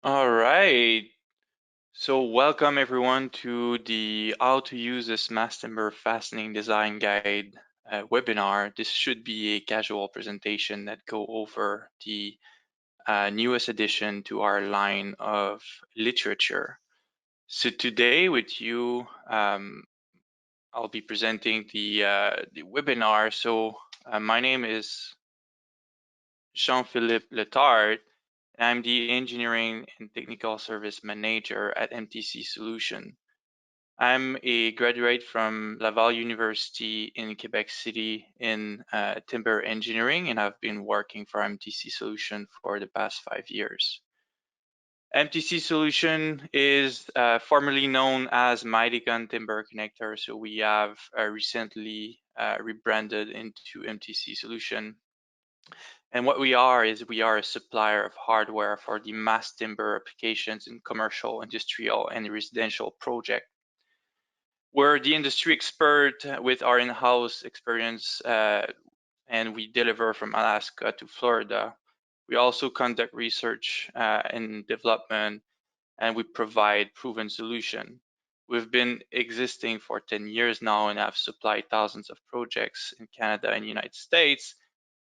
All right. So welcome everyone to the How to Use this Mass Timber Fastening Design Guide webinar. This should be a casual presentation that go over the newest addition to our line of literature. So today with you, I'll be presenting the webinar. So my name is Jean-Philippe Letard. I'm the Engineering and Technical Service Manager at MTC Solutions. I'm a graduate from Laval University in Quebec City in timber engineering, and I've been working for MTC Solutions for the past 5 years. MTC Solution is formerly known as Mighty Gun Timber Connector, so we have recently rebranded into MTC Solution. And what we are is we are a supplier of hardware for the mass timber applications in commercial, industrial, and residential projects. We're the industry expert with our in-house experience, and we deliver from Alaska to Florida. We also conduct research and development, and we provide proven solution. We've been existing for 10 years now and have supplied thousands of projects in Canada and United States.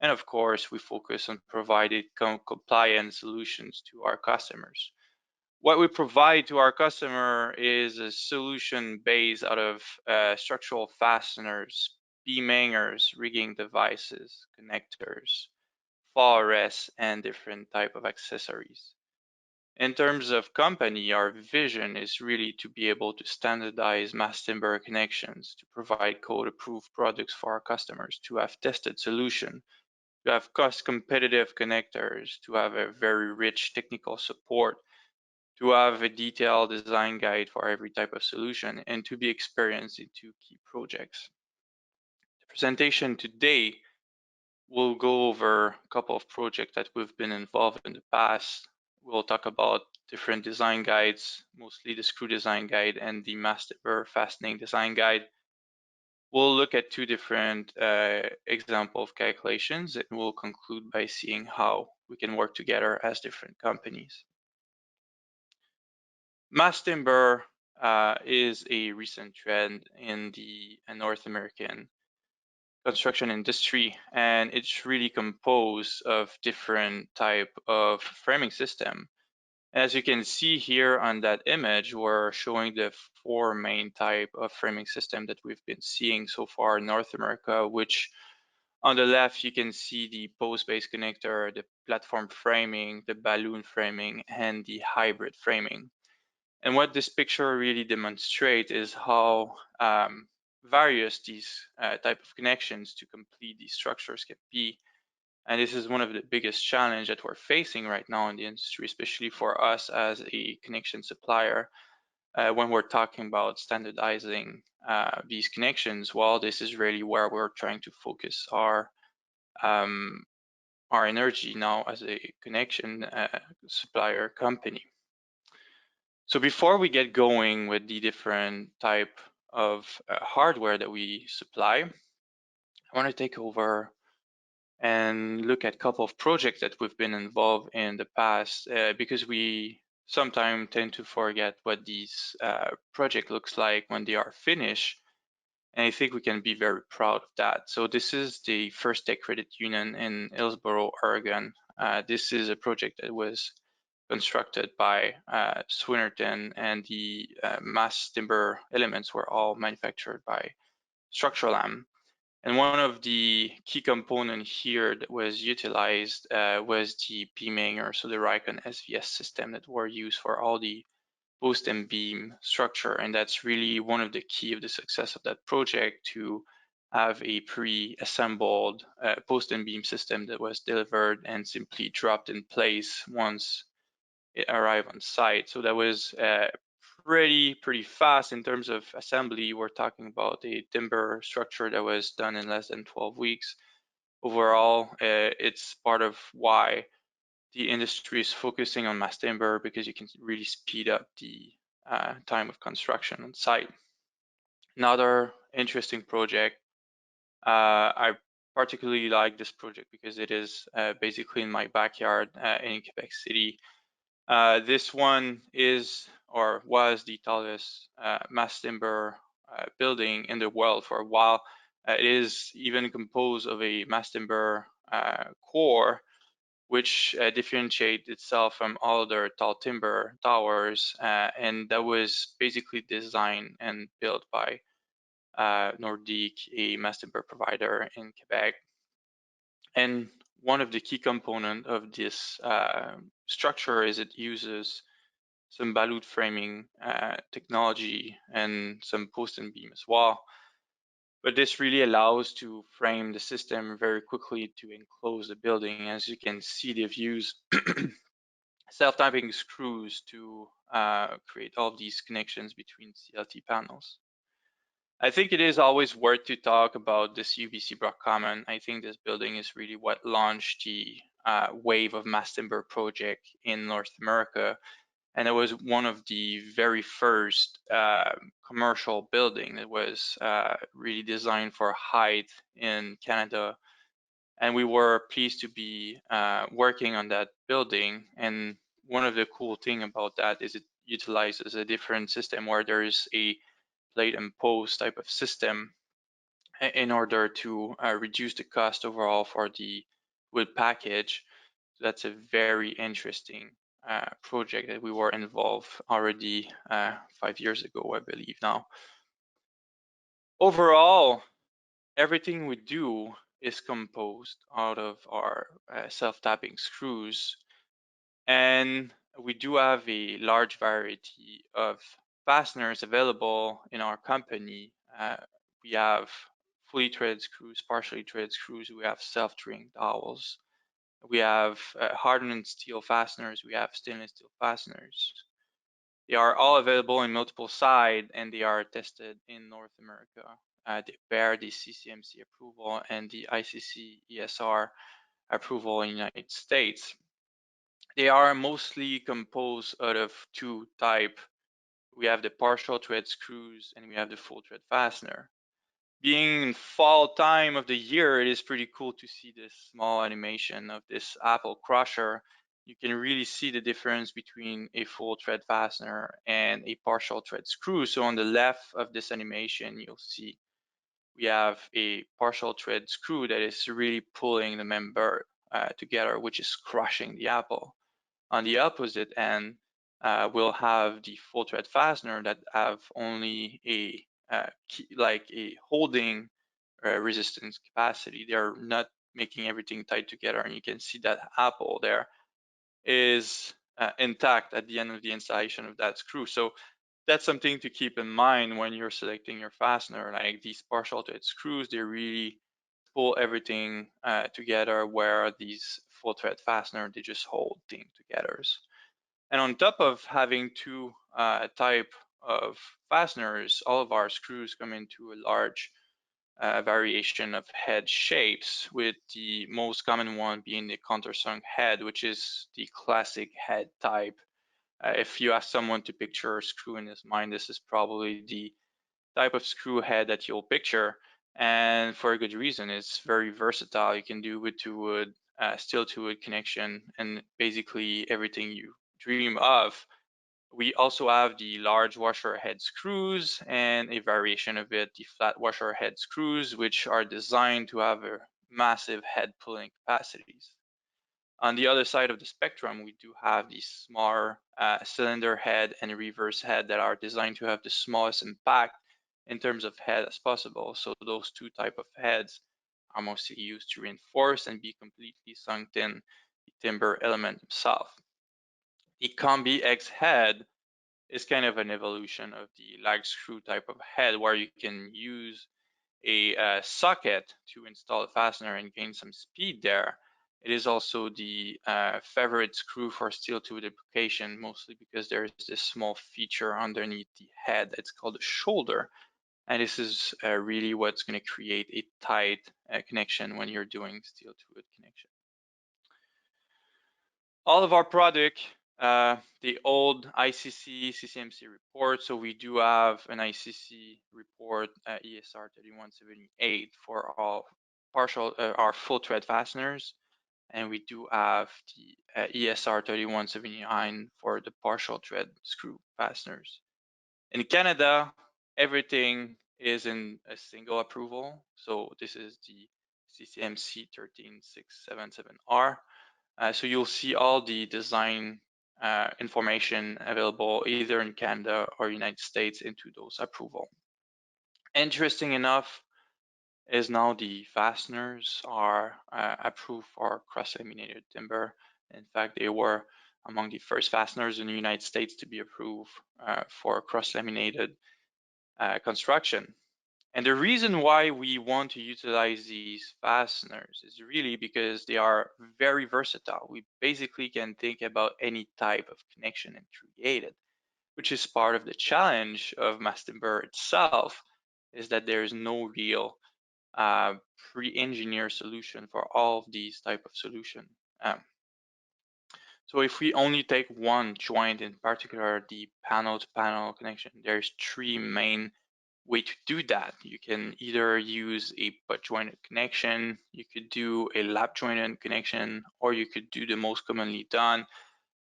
And of course, we focus on providing compliant solutions to our customers. What we provide to our customer is a solution based out of structural fasteners, beam hangers, rigging devices, connectors, fall arrests, and different type of accessories. In terms of company, our vision is really to be able to standardize mass timber connections, to provide code-approved products for our customers, to have tested solution, to have cost-competitive connectors, to have a very rich technical support, to have a detailed design guide for every type of solution, and to be experienced into key projects. The presentation today will go over a couple of projects that we've been involved in the past. We'll talk about different design guides, mostly the screw design guide and the mass timber fastening design guide. We'll look at two different examples of calculations, and we'll conclude by seeing how we can work together as different companies. Mass timber is a recent trend in the North American construction industry, and it's really composed of different type of framing system. As you can see here on that image, we're showing the 4 main type of framing system that we've been seeing so far in North America, which on the left you can see the post-based connector, the platform framing, the balloon framing, and the hybrid framing. And what this picture really demonstrates is how various these type of connections to complete these structures can be. And this is one of the biggest challenge that we're facing right now in the industry, especially for us as a connection supplier. When we're talking about standardizing these connections, well, this is really where we're trying to focus our energy now as a connection supplier company. So before we get going with the different type of hardware that we supply, I want to take over and look at a couple of projects that we've been involved in the past because we sometimes tend to forget what these project looks like when they are finished. And I think we can be very proud of that. So this is the First Tech Credit Union in Hillsboro, Oregon. This is a project that was constructed by Swinnerton, and the mass timber elements were all manufactured by Structurlam. And one of the key components here that was utilized was the beam hanger, so the Rikon SVS system that were used for all the post and beam structure. And that's really one of the key of the success of that project, to have a pre-assembled post and beam system that was delivered and simply dropped in place once it arrived on site. So that was pretty fast in terms of assembly. We're talking about a timber structure that was done in less than 12 weeks. Overall, it's part of why the industry is focusing on mass timber, because you can really speed up the time of construction on site. Another interesting project, I particularly like this project because it is basically in my backyard in Quebec City. This one is or was the tallest mass timber building in the world for a while. It is even composed of a mass timber core, which differentiate itself from all other tall timber towers, and that was basically designed and built by Nordique, a mass timber provider in Quebec. And one of the key components of this structure is it uses some balut framing technology and some post and beam as well. But this really allows to frame the system very quickly to enclose the building. As you can see, they've used self-tapping screws to create all of these connections between CLT panels. I think it is always worth to talk about this UBC Brock Common. I think this building is really what launched the wave of mass timber project in North America. And it was one of the very first commercial building that was really designed for height in Canada. And we were pleased to be working on that building. And one of the cool thing about that is it utilizes a different system where there is a plate and post type of system in order to reduce the cost overall for the wood package. So that's a very interesting project that we were involved already 5 years ago, I believe now. Overall, everything we do is composed out of our self-tapping screws, and we do have a large variety of fasteners available in our company. We have fully threaded screws, partially threaded screws, we have self-tring dowels, we have hardened steel fasteners, we have stainless steel fasteners. They are all available in multiple sides and they are tested in North America. They bear the CCMC approval and the ICC ESR approval in the United States. They are mostly composed out of two types. We have the partial thread screws and we have the full thread fastener. Being in fall time of the year, it is pretty cool to see this small animation of this apple crusher. You can really see the difference between a full thread fastener and a partial thread screw. So on the left of this animation, you'll see we have a partial thread screw that is really pulling the member together, which is crushing the apple. On the opposite end, we'll have the full thread fastener that have only a like a holding resistance capacity. They're not making everything tight together, and you can see that apple there is intact at the end of the installation of that screw. So that's something to keep in mind when you're selecting your fastener. Like these partial thread screws, they really pull everything together, where these full thread fastener, they just hold things together. And on top of having two type of fasteners, all of our screws come into a large variation of head shapes, with the most common one being the countersunk head, which is the classic head type. If you ask someone to picture a screw in his mind, this is probably the type of screw head that you'll picture, and for a good reason. It's very versatile. You can do wood to wood, steel to wood connection, and basically everything you dream of. We also have the large washer head screws and a variation of it, the flat washer head screws, which are designed to have a massive head pulling capacities. On the other side of the spectrum, we do have these smaller cylinder head and reverse head that are designed to have the smallest impact in terms of head as possible. So those two type of heads are mostly used to reinforce and be completely sunk in the timber element itself. The Combi X head is kind of an evolution of the lag screw type of head, where you can use a socket to install a fastener and gain some speed there. It is also the favorite screw for steel to wood application, mostly because there is this small feature underneath the head. It's called a shoulder. And this is really what's going to create a tight connection when you're doing steel to wood connection. All of our product, the old ICC, CCMC report. So we do have an ICC report, ESR 3178 for all our full thread fasteners. and we do have the ESR 3179 for the partial thread screw fasteners. In Canada, everything is in a single approval. So this is the CCMC 13677R. So you'll see all the design information available either in Canada or United States into those approval. Interesting enough is now the fasteners are approved for cross-laminated timber. In fact, they were among the first fasteners in the United States to be approved for cross-laminated construction. And the reason why we want to utilize these fasteners is really because they are very versatile. We basically can think about any type of connection and create it, which is part of the challenge of mass timber itself, is that there is no real pre-engineered solution for all of these type of solution. So if we only take one joint, in particular the panel-to-panel connection, there's three main way to do that. You can either use a butt jointed connection, you could do a lap jointed connection, or you could do the most commonly done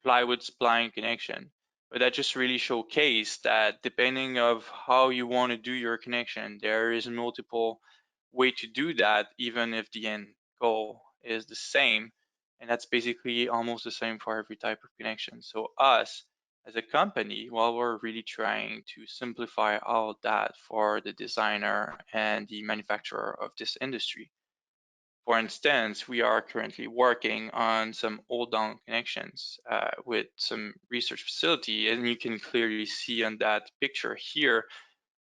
plywood spline connection. But that just really showcase that depending of how you want to do your connection, there is multiple way to do that, even if the end goal is the same. And that's basically almost the same for every type of connection. So us as a company, while we're really trying to simplify all that for the designer and the manufacturer of this industry. For instance, we are currently working on some old down connections with some research facility, and you can clearly see on that picture here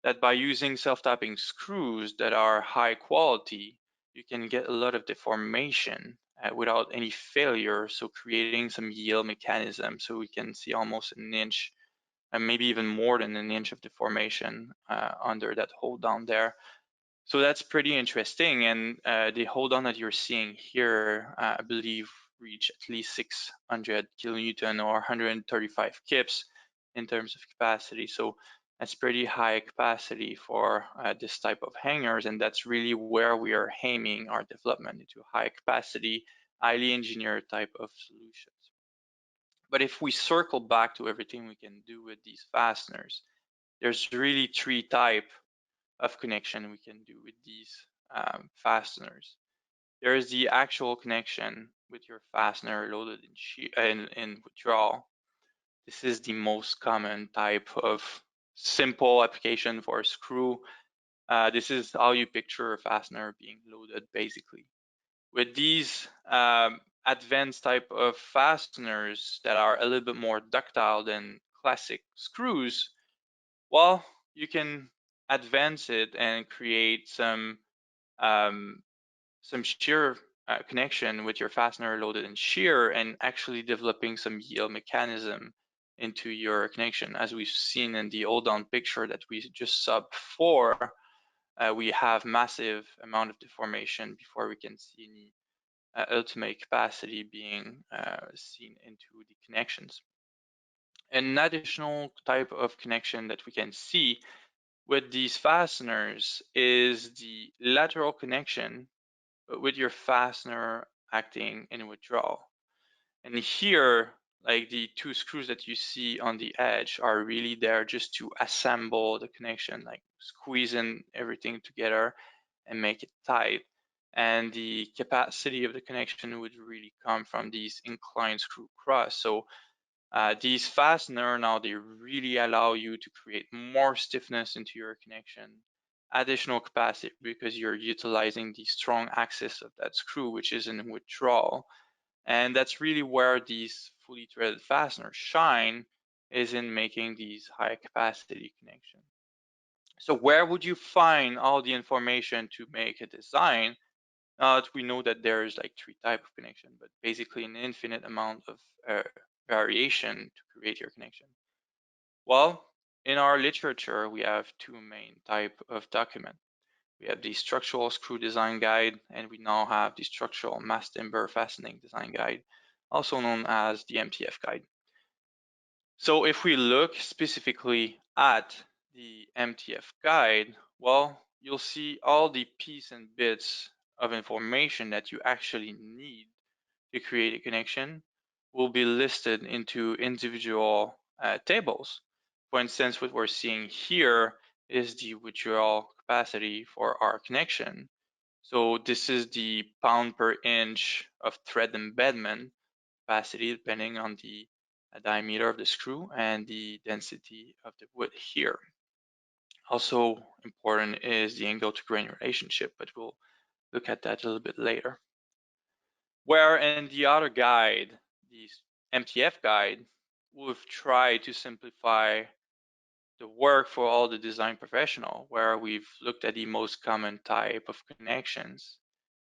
that by using self-tapping screws that are high quality, you can get a lot of deformation without any failure, so creating some yield mechanism, so we can see almost an inch and maybe even more than an inch of deformation under that hold down there. So that's pretty interesting. And the hold on that you're seeing here, I believe, reach at least 600 kilonewton or 135 kips in terms of capacity. So that's pretty high capacity for this type of hangers. And that's really where we are aiming our development into high capacity, highly engineered type of solutions. But if we circle back to everything we can do with these fasteners, there's really three types of connection we can do with these fasteners. There is the actual connection with your fastener loaded in withdrawal. This is the most common type of simple application for a screw. This is how you picture a fastener being loaded basically. With these advanced type of fasteners that are a little bit more ductile than classic screws, well, you can advance it and create some shear connection with your fastener loaded in shear and actually developing some yield mechanism into your connection. As we've seen in the old down picture that we just saw before, we have massive amount of deformation before we can see any ultimate capacity being seen into the connections. An additional type of connection that we can see with these fasteners is the lateral connection with your fastener acting in withdrawal. And here, like the two screws that you see on the edge are really there just to assemble the connection, like squeezing everything together and make it tight. And the capacity of the connection would really come from these inclined screw cross. So these fasteners now, they really allow you to create more stiffness into your connection, additional capacity because you're utilizing the strong axis of that screw, which is in withdrawal. And that's really where these fully threaded fasteners shine, is in making these high capacity connections. So where would you find all the information to make a design? We know that there's like three types of connection, but basically an infinite amount of variation to create your connection. Well, in our literature, we have two main type of document. We have the Structural Screw Design Guide, and we now have the Structural Mass Timber Fastening Design Guide, also known as the MTF Guide. So if we look specifically at the MTF Guide, well, you'll see all the pieces and bits of information that you actually need to create a connection will be listed into individual tables. For instance, what we're seeing here is the withdrawal capacity for our connection. So this is the pound per inch of thread embedment capacity depending on the diameter of the screw and the density of the wood here. Also important is the angle to grain relationship, but we'll look at that a little bit later. Where in the other guide, the MTF guide, we've tried to simplify the work for all the design professional, where we've looked at the most common type of connections,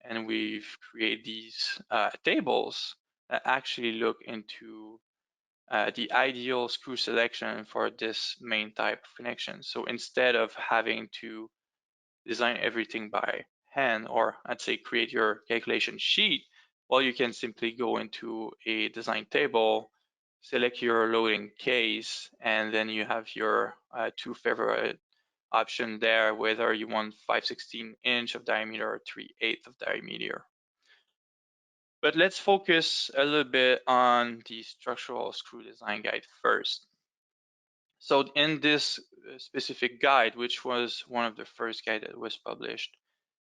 and we've created these tables that actually look into the ideal screw selection for this main type of connection. So instead of having to design everything by hand, or I'd say create your calculation sheet, well, you can simply go into a design table, select your loading case, and then you have your two favorite option there, whether you want 5/16 inch of diameter or 3/8 of diameter. But let's focus a little bit on the structural screw design guide first. So in this specific guide, which was one of the first guide that was published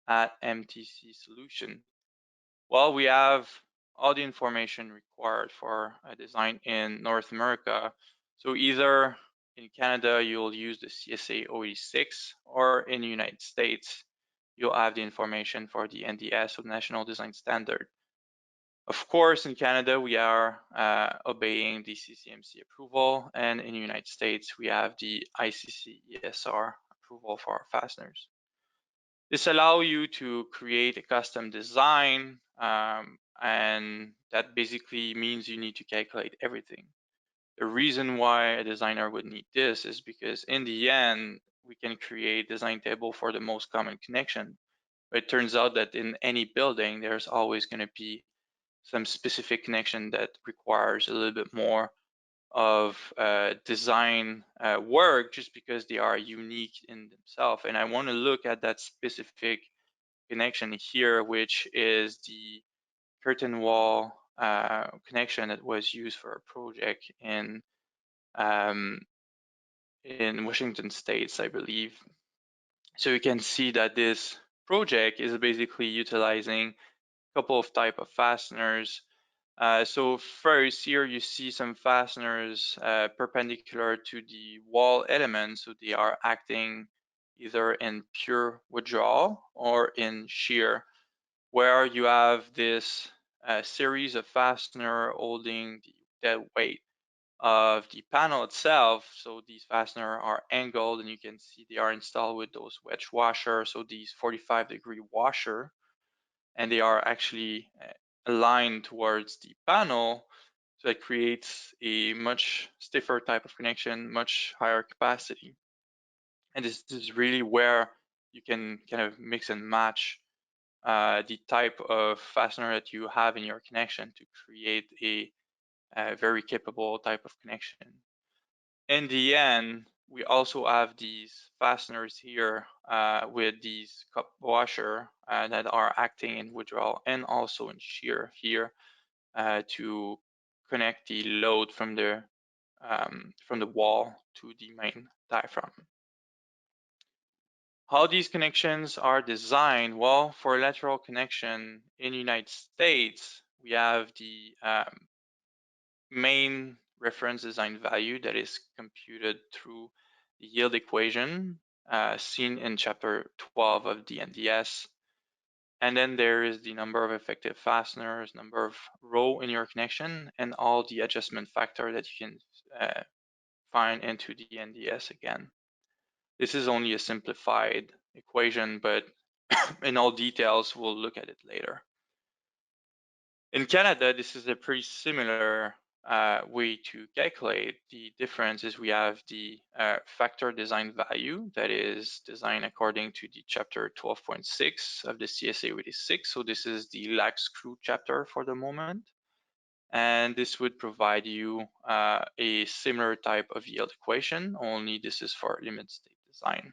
at MTC Solutions, well, we have all the information required for a design in North America. So either in Canada, you'll use the CSA 086, or in the United States, you'll have the information for the NDS, or National Design Standard. Of course, in Canada, we are obeying the CCMC approval, and in the United States, we have the ICC ESR approval for our fasteners. This allows you to create a custom design, and that basically means you need to calculate everything. The reason why a designer would need this is because in the end, we can create a design table for the most common connection. But it turns out that in any building, there's always going to be some specific connection that requires a little bit more of design work, just because they are unique in themselves. And I want to look at that specific connection here, which is the curtain wall connection that was used for a project in Washington State, I believe. So you can see that this project is basically utilizing a couple of type of fasteners. So first here you see some fasteners perpendicular to the wall element, so they are acting either in pure withdrawal or in shear, where you have this series of fastener holding the dead weight of the panel itself. So these fasteners are angled, and you can see they are installed with those wedge washers, so these 45-degree washer, and they are actually aligned towards the panel, so it creates a much stiffer type of connection, much higher capacity. And this is really where you can kind of mix and match the type of fastener that you have in your connection to create a very capable type of connection. In the end, we also have these fasteners here with these cup washer that are acting in withdrawal and also in shear here to connect the load from the wall to the main diaphragm. How these connections are designed? Well, for lateral connection in the United States, we have the main reference design value that is computed through the yield equation seen in chapter 12 of the NDS. And then there is the number of effective fasteners, number of row in your connection, and all the adjustment factor that you can find into the NDS again. This is only a simplified equation, but in all details, we'll look at it later. In Canada, this is a pretty similar way to calculate. The difference is we have the factor design value that is designed according to the chapter 12.6 of the CSA 86. So this is the lag screw chapter for the moment. And this would provide you a similar type of yield equation, only this is for limit state design.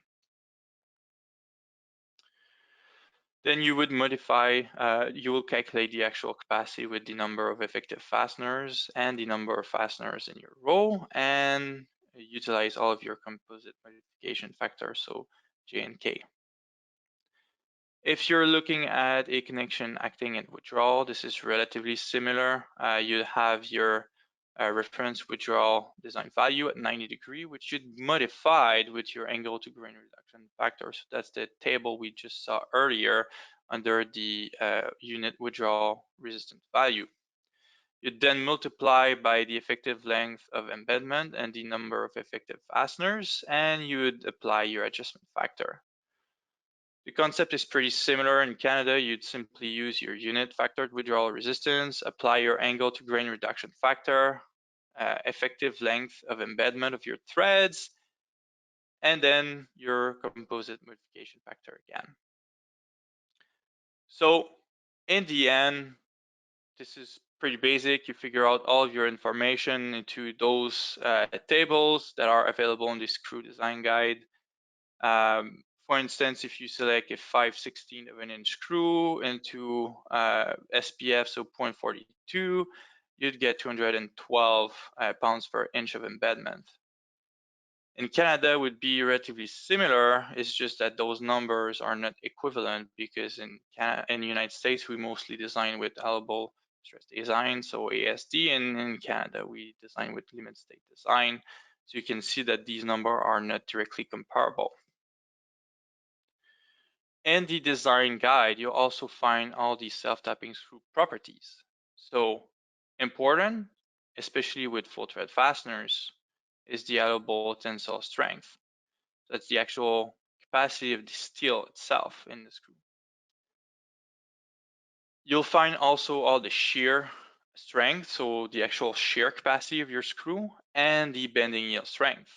Then you would modify, you will calculate the actual capacity with the number of effective fasteners and the number of fasteners in your row, and utilize all of your composite modification factors, so J and K. If you're looking at a connection acting at withdrawal, this is relatively similar. You have your reference withdrawal design value at 90 degrees, which you'd modified with your angle to grain reduction factor. So that's the table we just saw earlier under the unit withdrawal resistance value. You then multiply by the effective length of embedment and the number of effective fasteners, and you would apply your adjustment factor. The concept is pretty similar. In Canada, you'd simply use your unit factored withdrawal resistance, apply your angle to grain reduction factor, effective length of embedment of your threads, and then your composite modification factor again. So in the end, this is pretty basic. You figure out all of your information into those tables that are available in the screw design guide. For instance, if you select a 5/16 of an inch screw into SPF, so 0.42, you'd get 212 pounds per inch of embedment. In Canada, it would be relatively similar. It's just that those numbers are not equivalent because in the United States, we mostly design with allowable stress design, so ASD, and in Canada, we design with limit state design. So you can see that these numbers are not directly comparable. In the design guide, you'll also find all the self-tapping screw properties. So important, especially with full thread fasteners, is the allowable tensile strength. That's the actual capacity of the steel itself in the screw. You'll find also all the shear strength, so the actual shear capacity of your screw, and the bending yield strength.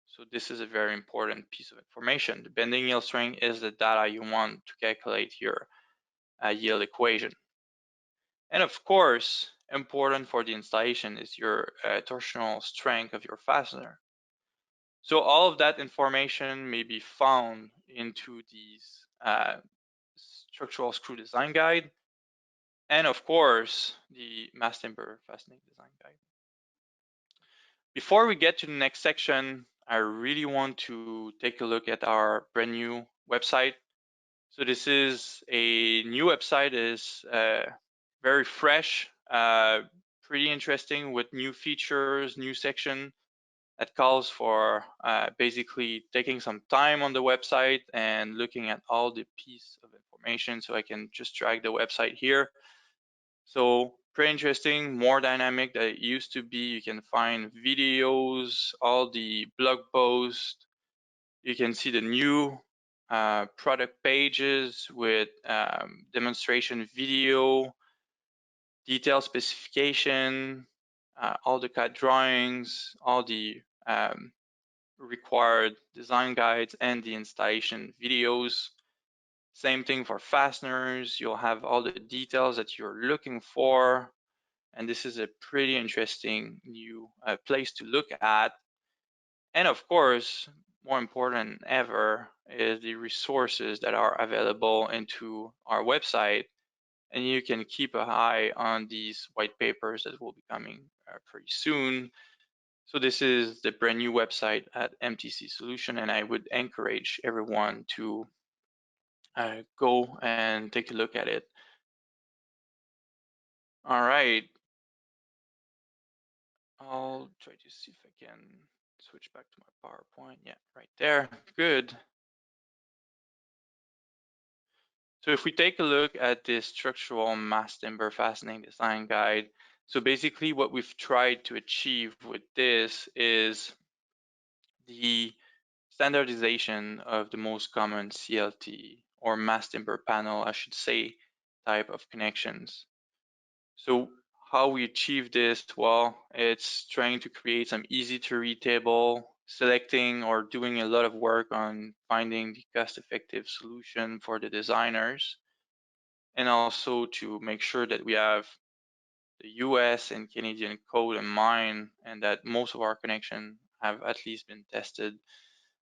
So this is a very important piece of information. The bending yield strength is the data you want to calculate your yield equation. And of course, important for the installation is your torsional strength of your fastener. So all of that information may be found into these structural screw design guide, and of course, the mass timber fastening design guide. Before we get to the next section, I really want to take a look at our brand new website. So this is a new website, is very fresh, pretty interesting with new features, new section that calls for basically taking some time on the website and looking at all the piece of information. So I can just drag the website here. So pretty interesting, more dynamic than it used to be. You can find videos, all the blog posts. You can see the new product pages with demonstration video, detail specification, all the CAD drawings, all the required design guides, and the installation videos. Same thing for fasteners. You'll have all the details that you're looking for. And this is a pretty interesting new place to look at. And of course, more important than ever is the resources that are available into our website. And you can keep an eye on these white papers that will be coming pretty soon. So this is the brand new website at MTC Solution, and I would encourage everyone to go and take a look at it. All right. I'll try to see if I can switch back to my PowerPoint. Yeah, right there. Good. So if we take a look at this structural mass timber fastening design guide, so basically what we've tried to achieve with this is the standardization of the most common CLT or mass timber panel, I should say, type of connections. So how we achieve this? Well, it's trying to create some easy to read table, selecting or doing a lot of work on finding the cost-effective solution for the designers, and also to make sure that we have the US and Canadian code in mind, and that most of our connections have at least been tested,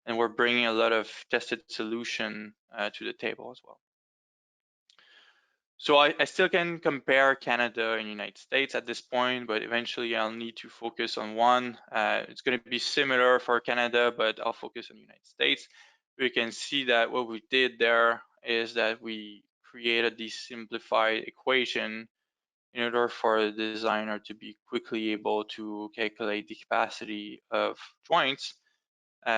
and we're bringing a lot of tested solution to the table as well. So I still can compare Canada and United States at this point, but eventually I'll need to focus on one. It's going to be similar for Canada, but I'll focus on the United States. We can see that what we did there is that we created this simplified equation in order for the designer to be quickly able to calculate the capacity of joints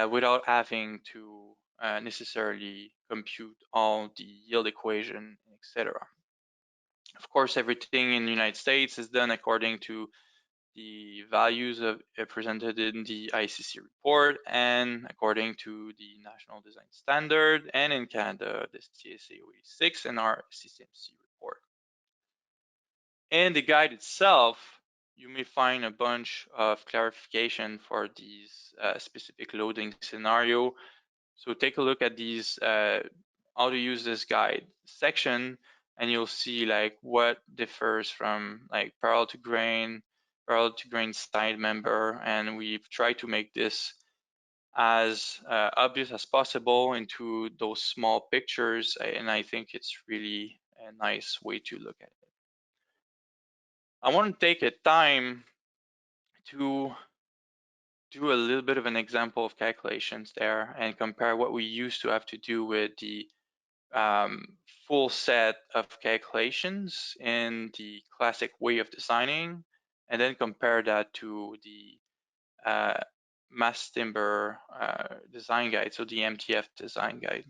without having to necessarily compute all the yield equation, etc. Of course, everything in the United States is done according to the values presented in the ICC report and according to the National Design Standard, and in Canada, the CSA 06 and our CCMC report. In the guide itself, you may find a bunch of clarification for these specific loading scenario. So take a look at these how to use this guide section, and you'll see like what differs from like parallel to grain side member, and we've tried to make this as obvious as possible into those small pictures, and I think it's really a nice way to look at it. I want to take a time to do a little bit of an example of calculations there and compare what we used to have to do with the full set of calculations in the classic way of designing, and then compare that to the mass timber design guide, so the MTF design guide.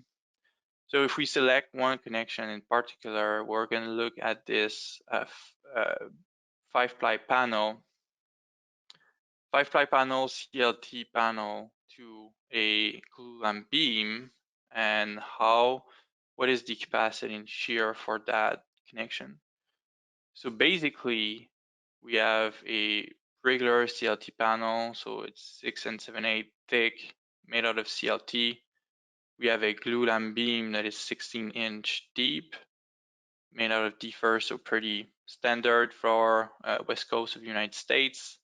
So if we select one connection in particular, we're going to look at this 5-ply panel, 5-ply panel, CLT panel to a glulam beam, and what is the capacity and shear for that connection. So basically, we have a regular CLT panel, so it's 6 7/8 thick, made out of CLT. We have a glulam beam that is 16-inch deep, made out of defer, so pretty standard for West Coast of the United States.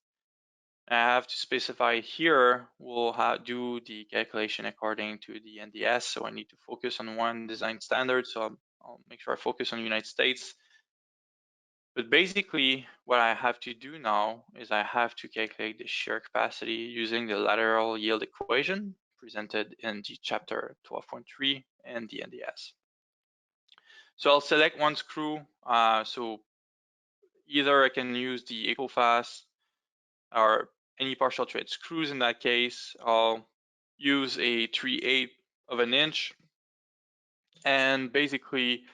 I have to specify here, we'll do the calculation according to the NDS, so I need to focus on one design standard, so I'll make sure I focus on the United States. But basically, what I have to do now is I have to calculate the shear capacity using the lateral yield equation presented in the chapter 12.3 and the NDS. So I'll select one screw, so either I can use the EcoFast or any partial thread screws. In that case, I'll use a 3/8 of an inch, and basically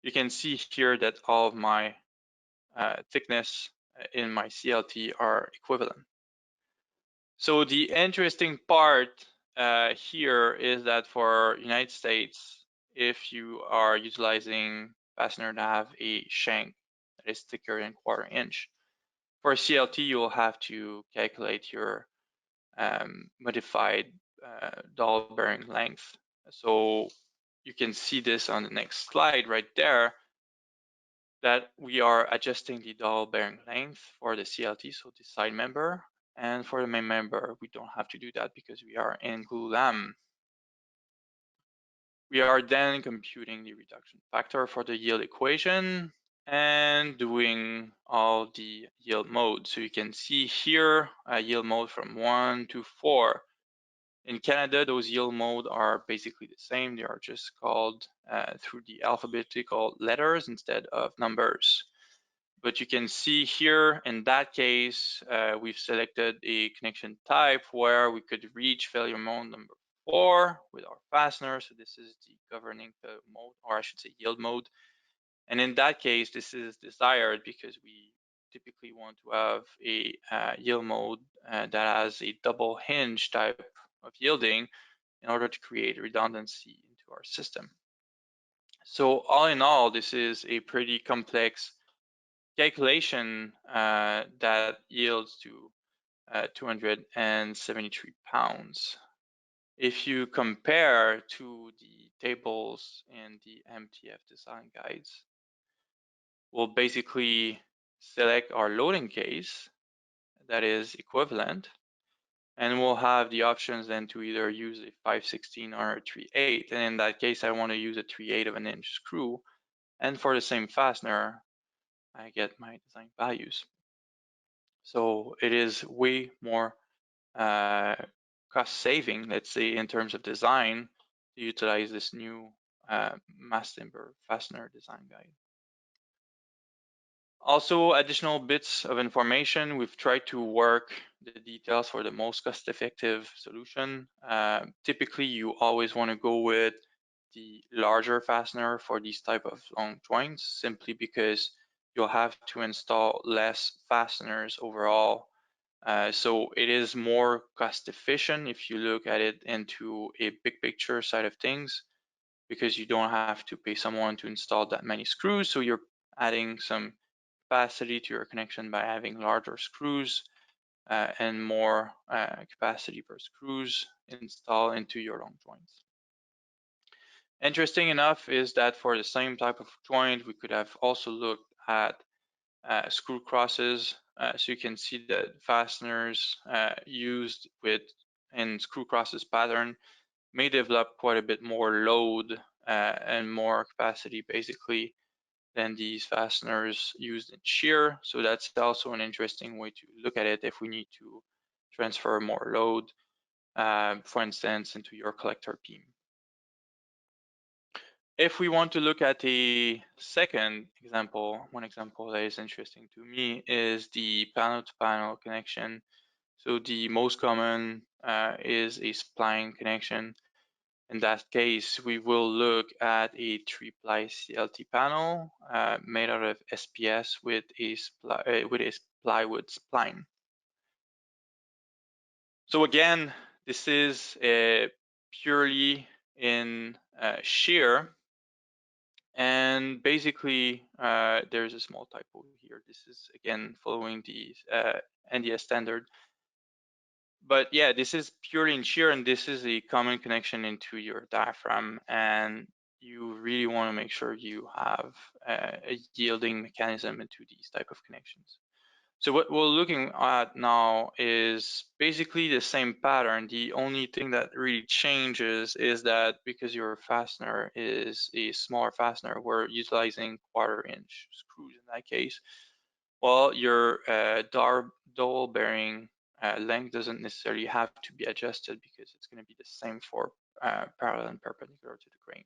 you can see here that all of my thickness in my CLT are equivalent. So the interesting part here is that for United States, if you are utilizing fastener to have a shank that is thicker than 1/4 inch, for CLT, you'll have to calculate your modified dowel bearing length. So you can see this on the next slide right there, that we are adjusting the dowel bearing length for the CLT, so the side member, and for the main member, we don't have to do that because we are in glulam. We are then computing the reduction factor for the yield equation and doing all the yield modes. So you can see here a yield mode from 1 to 4. In Canada, those yield modes are basically the same. They are just called through the alphabetical letters instead of numbers. But you can see here, in that case, we've selected a connection type where we could reach failure mode number 4 with our fastener. So this is the governing mode, or I should say yield mode. And in that case, this is desired because we typically want to have a yield mode that has a double hinge type of yielding in order to create redundancy into our system. So all in all, this is a pretty complex calculation that yields to 273 pounds. If you compare to the tables in the MTF design guides, we'll basically select our loading case that is equivalent, and we'll have the options then to either use a 5/16 or a 3/8. And in that case, I want to use a 3/8 of an inch screw. And for the same fastener, I get my design values. So it is way more cost saving, let's say, in terms of design, to utilize this new mass timber fastener design guide. Also, additional bits of information. We've tried to work the details for the most cost-effective solution. Typically, you always want to go with the larger fastener for these type of long joints, simply because you'll have to install less fasteners overall. So it is more cost efficient if you look at it into a big picture side of things, because you don't have to pay someone to install that many screws. So you're adding some capacity to your connection by having larger screws and more capacity per screws installed into your long joints. Interesting enough is that for the same type of joint, we could have also looked at screw crosses. So you can see that fasteners used in screw crosses pattern may develop quite a bit more load and more capacity basically than these fasteners used in shear. So that's also an interesting way to look at it if we need to transfer more load, for instance, into your collector beam. If we want to look at a second example, one example that is interesting to me is the panel-to-panel connection. So the most common is a spline connection. In that case, we will look at a 3-ply CLT panel made out of SPS with a plywood spline. So again, this is purely in shear. And basically, there's a small typo here. This is, again, following the NDS standard. But yeah, this is purely in shear, and this is a common connection into your diaphragm. And you really want to make sure you have a yielding mechanism into these type of connections. So what we're looking at now is basically the same pattern. The only thing that really changes is that because your fastener is a smaller fastener, we're utilizing 1/4-inch screws in that case. Well, your dowel bearing length doesn't necessarily have to be adjusted because it's going to be the same for parallel and perpendicular to the grain.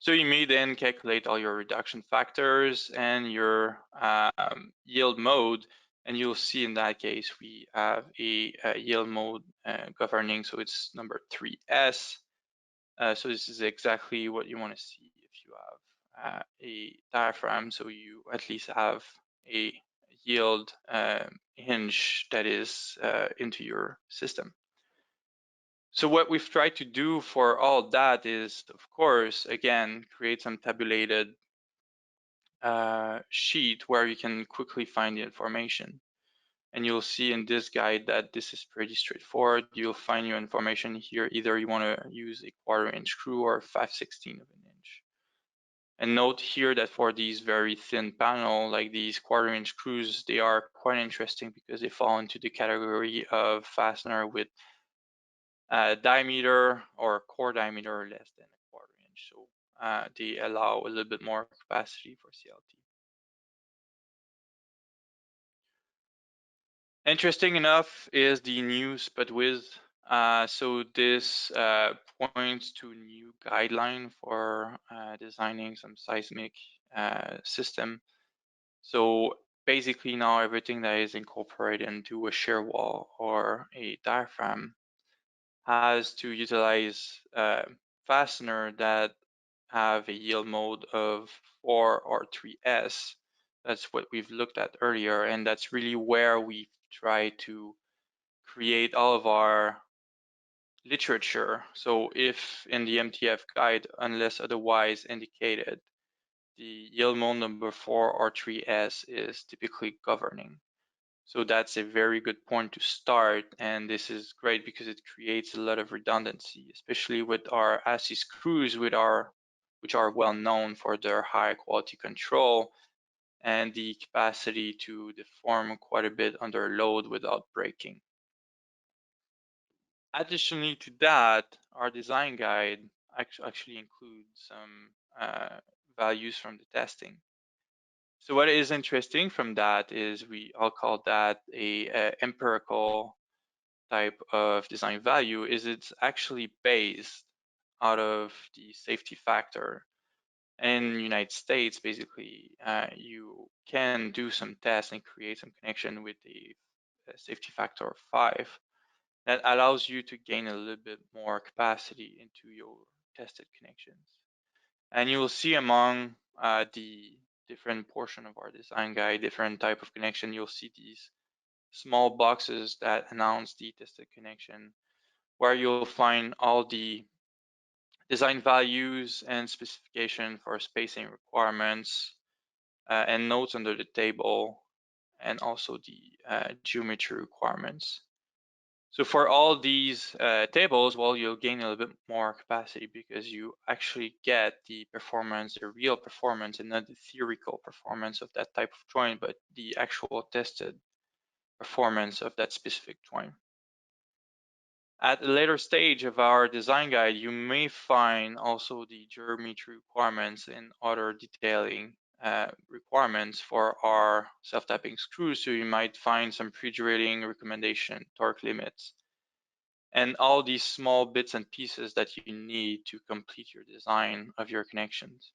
So you may then calculate all your reduction factors and your yield mode, and you'll see in that case we have a yield mode governing, so it's number 3S. So this is exactly what you want to see if you have a diaphragm, so you at least have a yield hinge that is into your system. So what we've tried to do for all that is, of course, again, create some tabulated sheet where you can quickly find the information. And you'll see in this guide that this is pretty straightforward. You'll find your information here. Either you want to use a 1/4-inch screw or 5/16 of an inch. And note here that for these very thin panel, like these 1/4-inch screws, they are quite interesting because they fall into the category of fastener with diameter or core diameter less than a 1/4 inch. So they allow a little bit more capacity for CLT. Interesting enough is the new split width. So this points to a new guideline for designing some seismic system. So basically now everything that is incorporated into a shear wall or a diaphragm has to utilize fastener that have a yield mode of 4 or 3S. That's what we've looked at earlier, and that's really where we try to create all of our literature. So if in the MTF guide, unless otherwise indicated, the yield mode number 4 or 3S is typically governing. So that's a very good point to start, and this is great because it creates a lot of redundancy, especially with our ASSY screws, which are well known for their high quality control and the capacity to deform quite a bit under load without breaking. Additionally to that, our design guide actually includes some values from the testing. So what is interesting from that is we all call that a empirical type of design value. Is it's actually based out of the safety factor. In the United States, basically, you can do some tests and create some connection with a safety factor of 5. That allows you to gain a little bit more capacity into your tested connections. And you will see among the different portion of our design guide, different type of connection, you'll see these small boxes that announce the tested connection, where you'll find all the design values and specification for spacing requirements, and notes under the table, and also the geometry requirements. So for all these tables, well, you'll gain a little bit more capacity because you actually get the performance, the real performance, and not the theoretical performance of that type of joint, but the actual tested performance of that specific joint. At a later stage of our design guide, you may find also the geometry requirements and other detailing requirements for our self-tapping screws. So you might find some pre-drilling recommendation, torque limits, and all these small bits and pieces that you need to complete your design of your connections.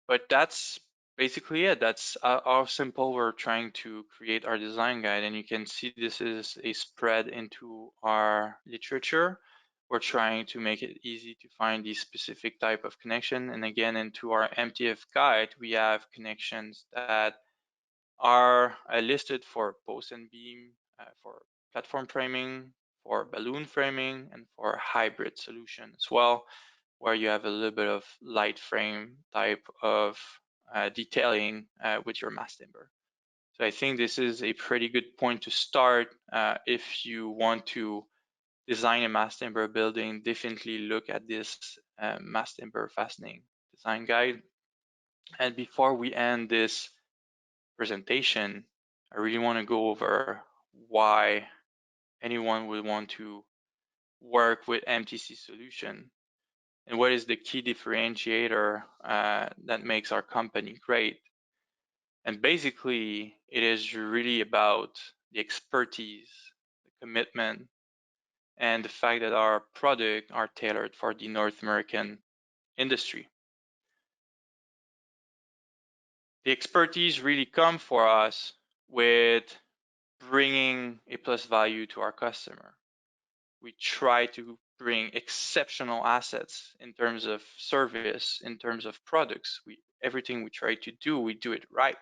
But that's basically it. That's how simple we're trying to create our design guide. And you can see this is a spread into our literature. We're trying to make it easy to find the specific type of connection. And again, into our MTF guide, we have connections that are listed for post and beam, for platform framing, for balloon framing, and for hybrid solution as well, where you have a little bit of light frame type of detailing with your mass timber. So I think this is a pretty good point to start. If you want to design a mass timber building, definitely look at this mass timber fastening design guide. And before we end this presentation, I really want to go over why anyone would want to work with MTC Solution and what is the key differentiator that makes our company great. And basically, it is really about the expertise, the commitment, and the fact that our products are tailored for the North American industry. The expertise really comes for us with bringing a plus value to our customer. We try to bring exceptional assets in terms of service, in terms of products. Everything we try to do, we do it right.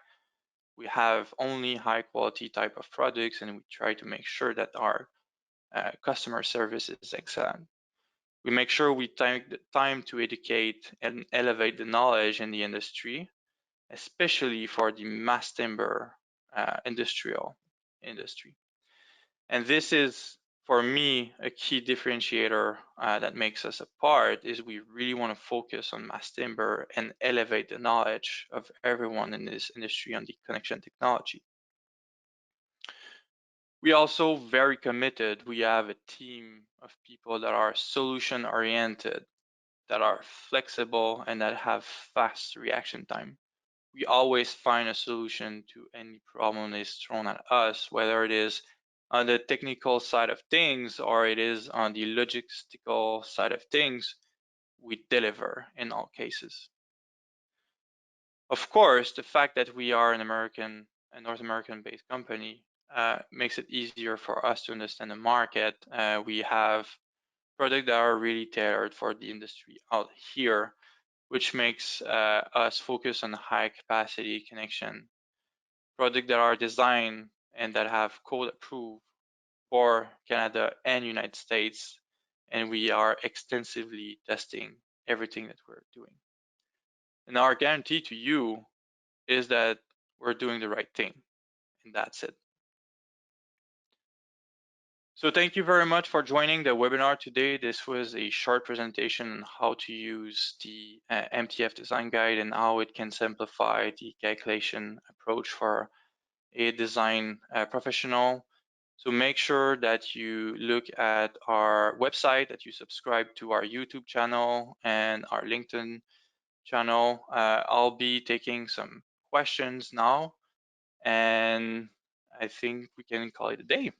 We have only high quality type of products, and we try to make sure that our customer service is excellent. We make sure we take the time to educate and elevate the knowledge in the industry, especially for the mass timber industrial industry. And this is, for me, a key differentiator that makes us apart. Is we really want to focus on mass timber and elevate the knowledge of everyone in this industry on the connection technology. We also very committed. We have a team of people that are solution oriented, that are flexible, and that have fast reaction time. We always find a solution to any problem that is thrown at us, whether it is on the technical side of things or it is on the logistical side of things. We deliver in all cases. Of course, the fact that we are a North American based company makes it easier for us to understand the market. We have products that are really tailored for the industry out here, which makes us focus on high capacity connection. Products that are designed and that have code approved for Canada and United States, and we are extensively testing everything that we're doing. And our guarantee to you is that we're doing the right thing, and that's it. So thank you very much for joining the webinar today. This was a short presentation on how to use the MTF design guide and how it can simplify the calculation approach for a design professional. So make sure that you look at our website, that you subscribe to our YouTube channel and our LinkedIn channel. I'll be taking some questions now, and I think we can call it a day.